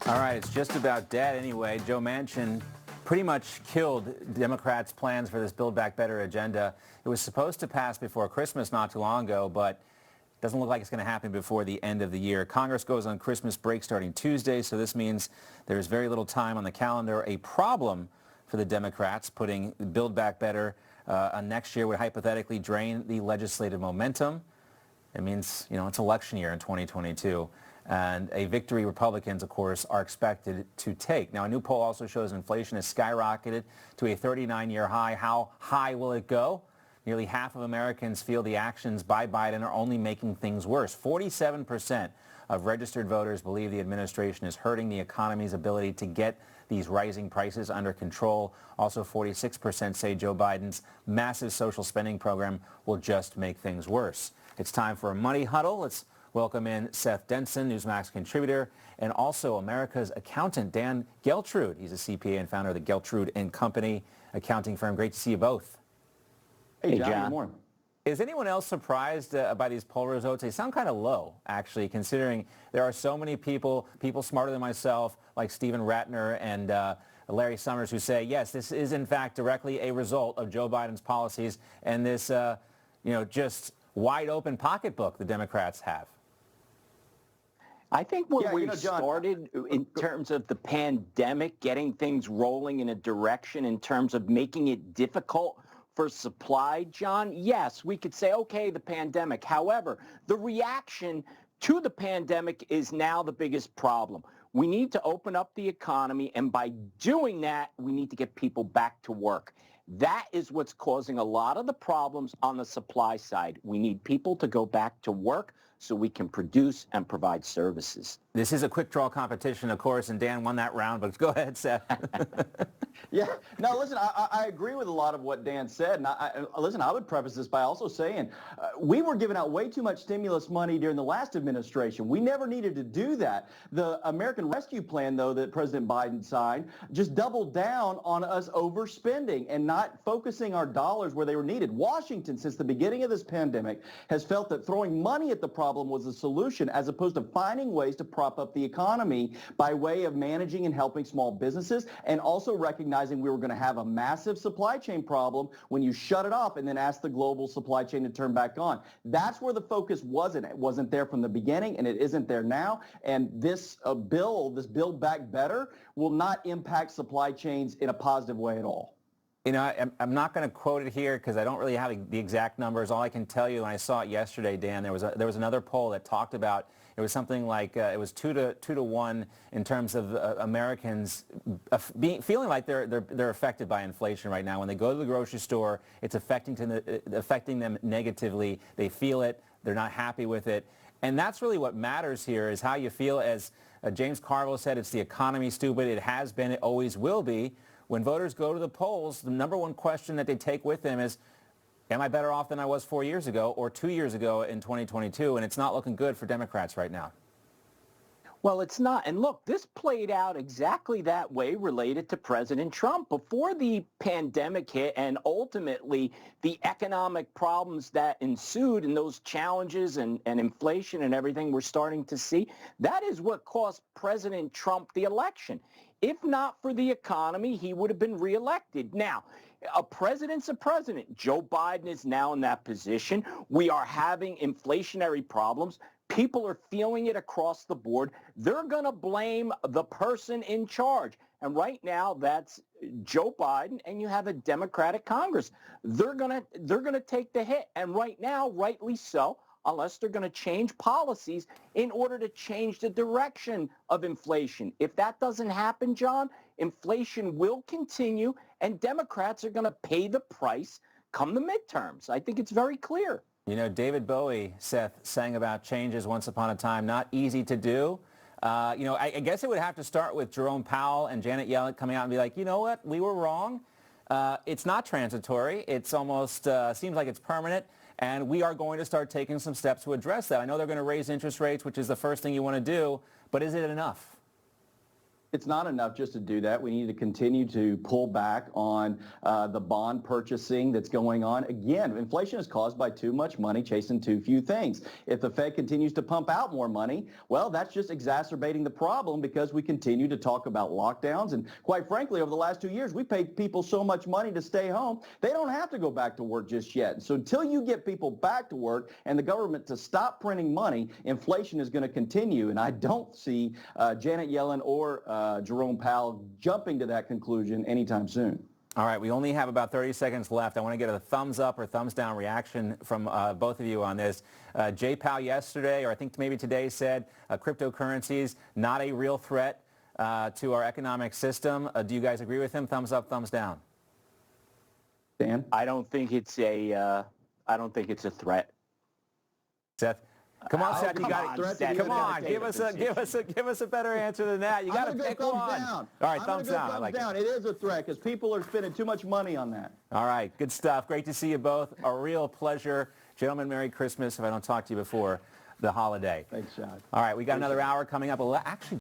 All right, it's just about dead anyway. Joe Manchin pretty much killed Democrats' plans for this Build Back Better agenda. It was supposed to pass before Christmas not too long ago, but it doesn't look like it's going to happen before the end of the year. Congress goes on Christmas break starting Tuesday, so this means there's very little time on the calendar. A problem for the Democrats, putting Build Back Better on next year would hypothetically drain the legislative momentum. It means, it's election year in 2022. And a victory Republicans, of course, are expected to take. Now, a new poll also shows inflation has skyrocketed to a 39-year high. How high will it go? Nearly half of Americans feel the actions by Biden are only making things worse. 47% of registered voters believe the administration is hurting the economy's ability to get these rising prices under control. Also, 46% say Joe Biden's massive social spending program will just make things worse. It's time for a Money Huddle. Let's welcome in Seth Denson, Newsmax contributor, and also America's accountant, Dan Geltrude. He's a CPA and founder of the Geltrude & Company accounting firm. Great to see you both. Hey, John. Good morning. Is anyone else surprised by these poll results? They sound kind of low, actually, considering there are so many people smarter than myself, like Stephen Ratner and Larry Summers, who say, yes, this is in fact directly a result of Joe Biden's policies and this, just wide open pocketbook the Democrats have. I think when we started in terms of the pandemic, getting things rolling in a direction in terms of making it difficult for supply, John, yes, we could say, okay, the pandemic. However, the reaction to the pandemic is now the biggest problem. We need to open up the economy, and by doing that, we need to get people back to work. That is what's causing a lot of the problems on the supply side. We need people to go back to work so we can produce and provide services. This is a quick draw competition, of course, and Dan won that round, but go ahead, Seth. Yeah. No, listen, I agree with a lot of what Dan said. And I would preface this by also saying we were giving out way too much stimulus money during the last administration. We never needed to do that. The American Rescue Plan, though, that President Biden signed, just doubled down on us overspending and not focusing our dollars where they were needed. Washington, since the beginning of this pandemic, has felt that throwing money at the problem was the solution, as opposed to finding ways to prop up the economy by way of managing and helping small businesses, and also recognizing we were going to have a massive supply chain problem when you shut it off and then ask the global supply chain to turn back on. That's where the focus wasn't. It wasn't there from the beginning, and it isn't there now. And this this Build Back Better, will not impact supply chains in a positive way at all. I'm not going to quote it here because I don't really have the exact numbers. All I can tell you, and I saw it yesterday, Dan, there was another poll that talked about, it was something like it was 2 to 1 in terms of Americans feeling like they're affected by inflation right now. When they go to the grocery store, it's affecting them negatively. They feel it. They're not happy with it. And that's really what matters here, is how you feel. As James Carville said, it's the economy, stupid. It has been. It always will be. When voters go to the polls, the number one question that they take with them is, am I better off than I was 4 years ago or 2 years ago in 2022? And it's not looking good for Democrats right now. Well, it's not. And look, this played out exactly that way related to President Trump. Before the pandemic hit and ultimately the economic problems that ensued and those challenges and inflation and everything we're starting to see, that is what cost President Trump the election. If not for the economy, he would have been reelected. Now, a president's a president. Joe Biden is now in that position. We are having inflationary problems. People are feeling it across the board. They're going to blame the person in charge. And right now, that's Joe Biden, and you have a Democratic Congress. They're going to take the hit. And right now, rightly so, unless they're going to change policies in order to change the direction of inflation. If that doesn't happen, John, inflation will continue, and Democrats are going to pay the price come the midterms. I think it's very clear. David Bowie, Seth, sang about changes once upon a time, not easy to do. I guess it would have to start with Jerome Powell and Janet Yellen coming out and be like, you know what, we were wrong. It's not transitory. It's almost seems like it's permanent. And we are going to start taking some steps to address that. I know they're going to raise interest rates, which is the first thing you want to do, but is it enough? It's not enough just to do that. We need to continue to pull back on the bond purchasing that's going on. Again, inflation is caused by too much money chasing too few things. If the Fed continues to pump out more money, well, that's just exacerbating the problem because we continue to talk about lockdowns. And quite frankly, over the last 2 years, we paid people so much money to stay home, they don't have to go back to work just yet. So until you get people back to work and the government to stop printing money, inflation is going to continue. And I don't see Janet Yellen or Jerome Powell jumping to that conclusion anytime soon. All right, we only have about 30 seconds left. I want to get a thumbs up or thumbs down reaction from both of you on this. Jay Powell yesterday, or I think maybe today, said cryptocurrencies not a real threat to our economic system. Do you guys agree with him? Thumbs up, thumbs down. Dan? I don't think it's a threat. Seth? Come on, Seth, you got it. Seth, Come on, give us a better answer than that. You got to pick one. All right, thumbs down. I like it. It is a threat because people are spending too much money on that. All right, good stuff. Great to see you both. A real pleasure. Gentlemen, Merry Christmas if I don't talk to you before the holiday. Thanks, John. All right, we got another hour coming up. Actually,